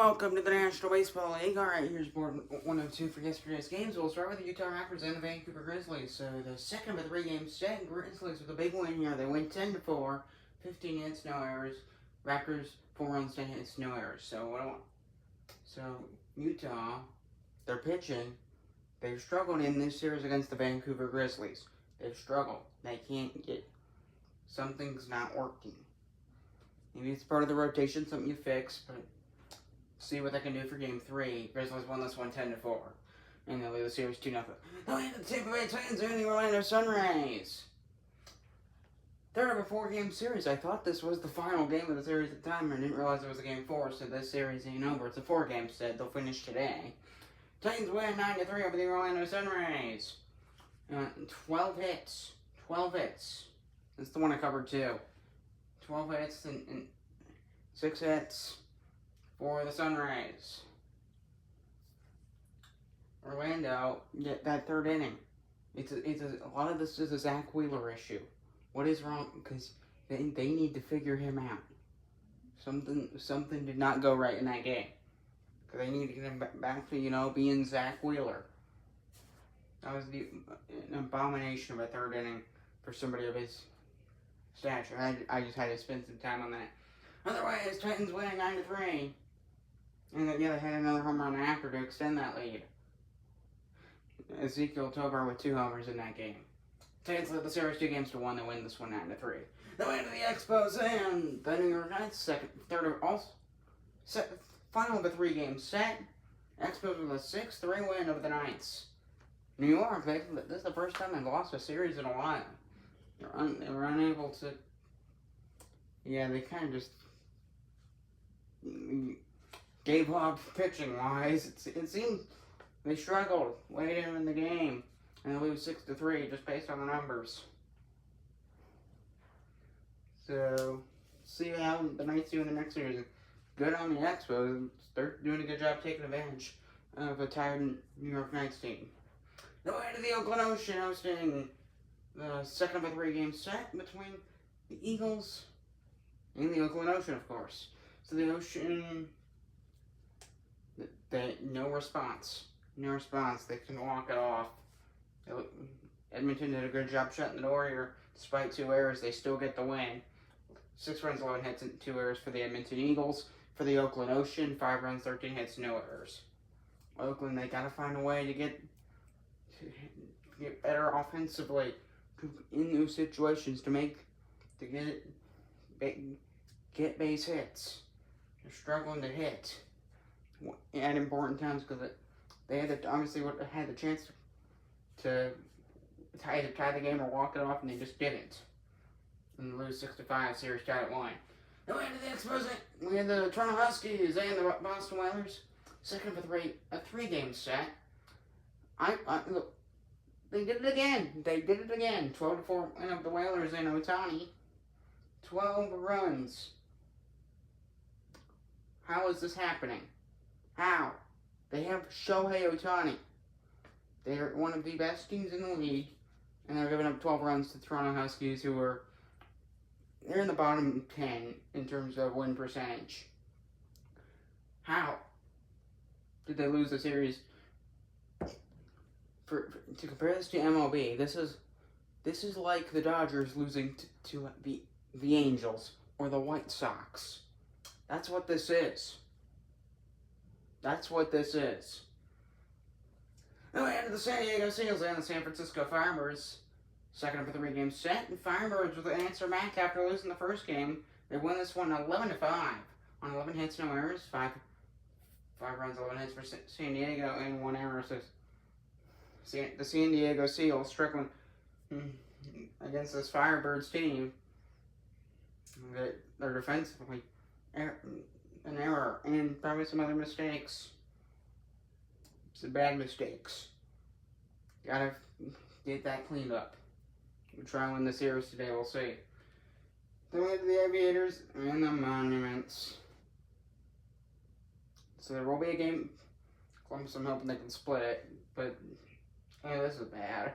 welcome to the National Baseball League. Alright, here's board 102 for yesterday's games. We'll start with the Utah Raptors and the Vancouver Grizzlies. So the second of a three-game set, Grizzlies with a big win here. They win 10-4, 15 hits, no errors. Raptors 4 runs, 10 hits, no errors. So Utah, they're pitching. They've struggled in this series against the Vancouver Grizzlies. They've struggled. They can't get. Something's not working. Maybe it's part of the rotation, something you fix, but see what they can do for Game 3. Grizzlies won this one 10-4. And they'll lead the series 2-0. They'll lead the Tampa Bay Titans and the Orlando Sunrise. Third of a 4-game series. I thought this was the final game of the series at the time. I didn't realize it was a Game 4, so this series ain't over. It's a 4-game set. They'll finish today. Titans win 9-3 over the Orlando Sunrise. 12 hits. 12 hits. That's the one I covered too. 12 hits and 6 hits for the Sunrise. Orlando, get that third inning. A lot of this is a Zach Wheeler issue. What is wrong? Because they need to figure him out. Something did not go right in that game. Because they need to get him back to, being Zach Wheeler. That was an abomination of a third inning for somebody of his stature. I just had to spend some time on that. Otherwise, Titans winning 9-3. And then, they had another home run after to extend that lead. Ezekiel Tovar with 2 homers in that game. Titans led the series 2-1. They win this one 9-3. They win to the Expos and the New York Knights final of a 3-game set. Expos with a 6-3 win over the Knights. New York, this is the first time they've lost a series in a while. They were unable to. They kind of just gave up pitching wise. It seemed they struggled later in the game and they lose 6-3 just based on the numbers. So see how the Knights do in the next series. Good on the Expos. They're doing a good job taking advantage of a tired New York Knights team. The way to the Oakland Ocean hosting the second of a 3-game set between the Eagles and the Oakland Ocean, of course. So the Ocean, no response. No response. They can walk it off. Edmonton did a good job shutting the door here. Despite 2 errors, they still get the win. 6 runs, 11 hits, and 2 errors for the Edmonton Eagles. For the Oakland Ocean, 5 runs, 13 hits, no errors. Oakland, they got to find a way to get better offensively in those situations to get base hits. They're struggling to hit at important times because they obviously would have had the chance to tie the game or walk it off, and they just didn't. And lose 6-5, series tied at 1. Then we had the Expos. We had the Toronto Huskies and the Boston Whalers. Second of a 3-game set. Look, they did it again. 12-4 win of the Whalers and Ohtani. 12 runs. How is this happening? How? They have Shohei Ohtani. They're one of the best teams in the league, and they're giving up 12 runs to the Toronto Huskies, they're in the bottom 10 in terms of win percentage. How did they lose the series? To compare this to MLB, this is like the Dodgers losing to the Angels or the White Sox. That's what this is. That's what this is. Then we had the San Diego Seals and the San Francisco Firebirds. Second of a 3-game set. And Firebirds with an answer back after losing the first game. They won this one 11-5 on 11 hits, no errors. 5 runs, 11 hits for San Diego, and 1 error. So the San Diego Seals struggling against this Firebirds team. They're defensively an error and probably some other mistakes. Some bad mistakes. Gotta get that cleaned up. We'll try and win the series today, we'll see. Then we have the Aviators and the Monuments. So there will be a game. Columbus, I'm hoping they can split it, but this is bad.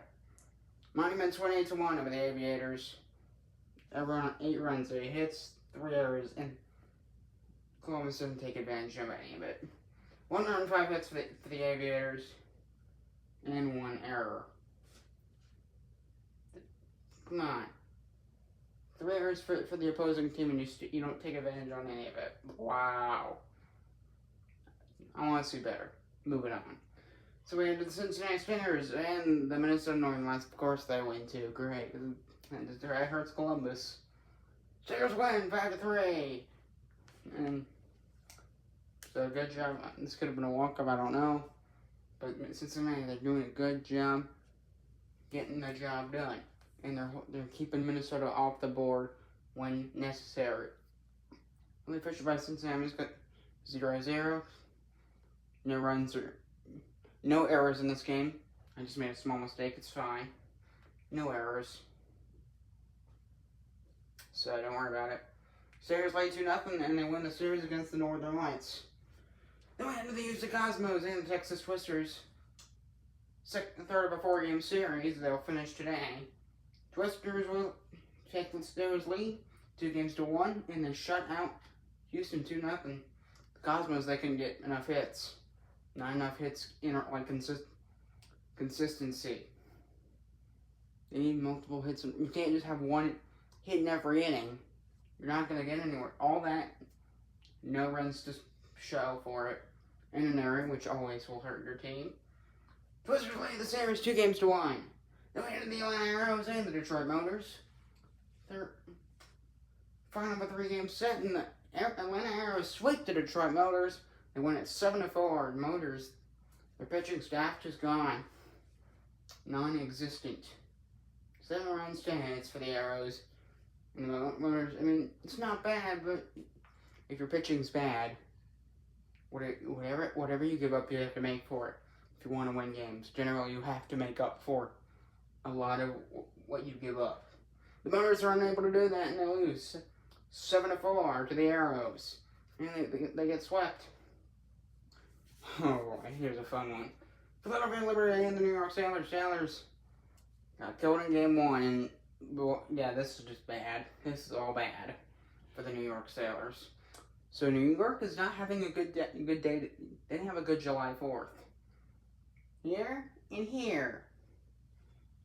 Monuments 28-1 over the Aviators. Everyone 8 runs, 8 hits, 3 errors, and Columbus didn't take advantage of any of it. 105 hits for the Aviators, and 1 error. Come on. 3 errors for the opposing team, and you don't take advantage on any of it. Wow. I want to see better. Moving on. So we have the Cincinnati Spinners and the Minnesota Northern Lights. Of course, they win too. Great. And that hurts Columbus. Steelers win 5-3. And so good job. This could have been a walk-up, I don't know. But Cincinnati, they're doing a good job getting the job done. And they're keeping Minnesota off the board when necessary. Only Fisher by Cincinnati's got 0-0. No runs or no errors in this game. I just made a small mistake. It's fine. No errors. So don't worry about it. Steelers lead 2-0, and they win the series against the Northern Lights. Then we head to the Houston Cosmos and the Texas Twisters. Third of a 4-game series. They'll finish today. Twisters will take the Steelers lead 2-1, and they shut out Houston 2-0. The Cosmos, they can get enough hits. Not enough hits in like consistency. They need multiple hits. You can't just have one hit in every inning. You're not going to get anywhere. All that, no runs to show for it. And an error, which always will hurt your team. Twisters lead the series 2-1. Then we had the Atlanta Arrows and the Detroit Motors. They're final of a 3-game set, and the Atlanta Arrows sweep the Detroit Motors. They win it 7-4. Motors, their pitching staff just gone. Non-existent. 7 runs, 10 hits for the Arrows. And the Motors, I mean, it's not bad, but if your pitching's bad, whatever you give up, you have to make for it. If you want to win games, generally you have to make up for a lot of what you give up. The Motors are unable to do that, and they lose 7-4 to the Arrows. And they get swept. Oh boy, here's a fun one. Philadelphia Liberty and the New York Sailors. Sailors got killed in game 1, and yeah, this is just bad. This is all bad for the New York Sailors. So New York is not having a good day. They didn't have a good July 4th. Here and here.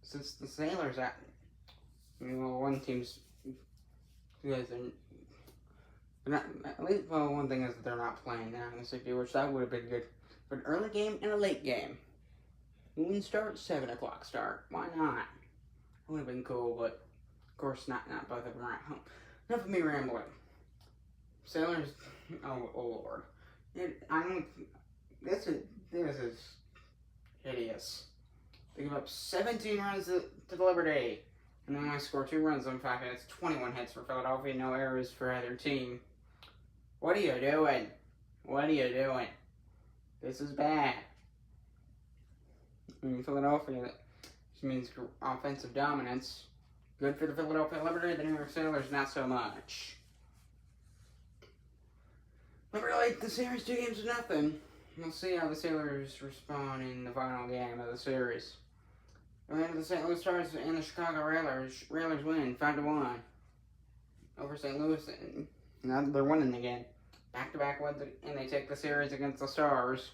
Since the Sailors, one team's, you guys are not, at least, well, one thing is that they're not playing now in the city, which that would have been good for an early game and a late game. Noon start, 7 o'clock start. Why not? That would have been cool, but of course not both of them are at home. Enough of me rambling. Sailors, oh Lord. This is hideous. They give up 17 runs to the Liberty, and they only score 2 runs on 5 hits. 21 hits for Philadelphia, no errors for either team. What are you doing? What are you doing? This is bad. I mean, Philadelphia, which means offensive dominance. Good for the Philadelphia Liberty, the New York Sailors, not so much. Liberty lead the series 2-0. We'll see how the Sailors respond in the final game of the series. We have the St. Louis Stars and the Chicago Railers. Railers win 5-1 over St. Louis. Now they're winning again. Back-to-back wins, and they take the series against the Stars.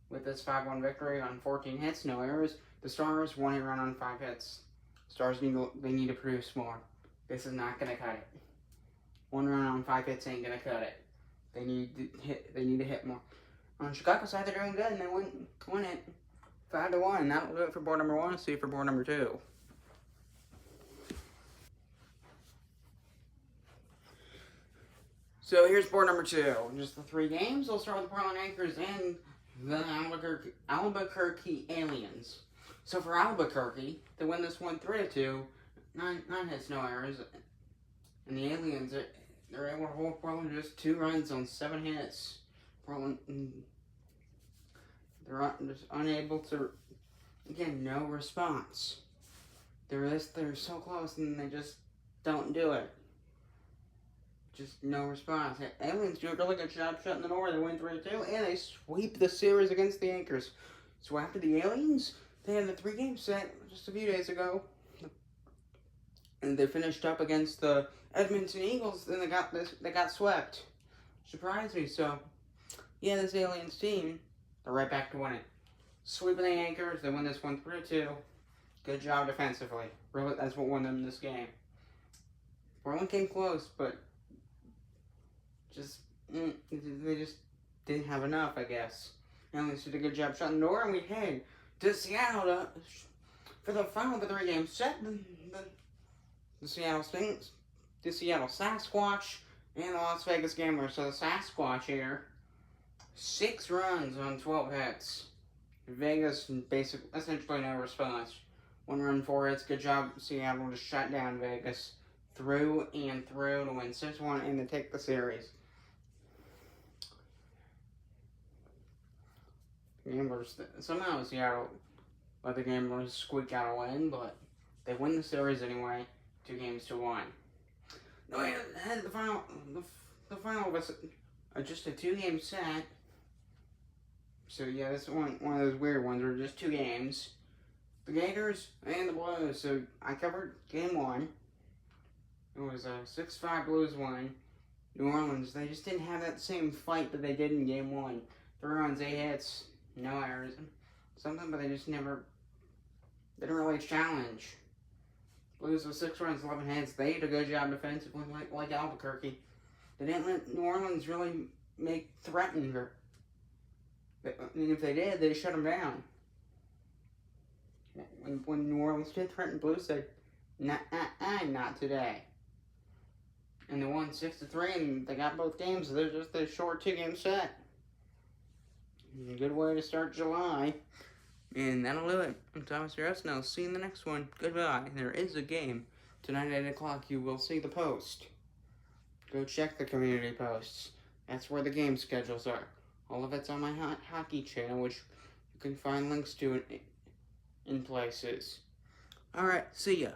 With this 5-1 victory on 14 hits, no errors. The Stars, 1 run on 5 hits. Stars need to produce more. This is not going to cut it. 1 run on 5 hits ain't going to cut it. They need to hit more. On the Chicago side, they're doing good, and they win it 5-1. That'll do it for board number 1. See you for board number 2. So here's board number 2. Just the 3 games. We'll start with the Portland Anchors and the Albuquerque Aliens. So for Albuquerque, they win this one 3-2. 9 hits, no errors. And the Aliens, they're able to hold Portland just 2 runs on 7 hits. Portland, they're just unable to, again, no response. They're so close and they just don't do it. Just no response. Aliens do a really good job shutting the door. They win 3-2 and they sweep the series against the Anchors. So after the Aliens, they had the 3-game set just a few days ago. And they finished up against the Edmonton Eagles, and they got swept. surprised me. So, yeah, this Aliens team, they're right back to winning. Sweeping the Anchors, they win this one 3-2. Good job defensively. Really, that's what won them this game. Portland came close, but they just didn't have enough, I guess. And they did a good job shutting the door, and we head to Seattle for the final of the 3-game set. The Seattle Saints, the Seattle Sasquatch, and the Las Vegas Gamblers. So the Sasquatch here, 6 runs on 12 hits. Vegas essentially no response. 1 run, 4 hits. Good job, Seattle, to shut down Vegas through and through to win 6-1 and to take the series. Gamblers, somehow Seattle let the Gamblers squeak out a win, but they win the series anyway, 2-1. No, the final was just a 2-game set. So yeah, this is one of those weird ones where just 2 games. The Gators and the Blues. So I covered game 1. It was a 6-5 Blues win. New Orleans, they just didn't have that same fight that they did in game 1. 3 runs, 8 hits, no errors. Something, but they just didn't really challenge. Blues with 6 runs, 11 hits. They did a good job defensively, like Albuquerque. They didn't let New Orleans really threaten her. And if they did, they shut them down. When New Orleans did threaten, Blues said, not today. And they won 6-3, and they got both games. So they're just a short 2-game set. A good way to start July. And that'll do it. I'm Thomas Rosno. I'll see you in the next one. Goodbye. There is a game. Tonight at 8 o'clock, you will see the post. Go check the community posts. That's where the game schedules are. All of it's on my hockey channel, which you can find links to in places. Alright, see ya.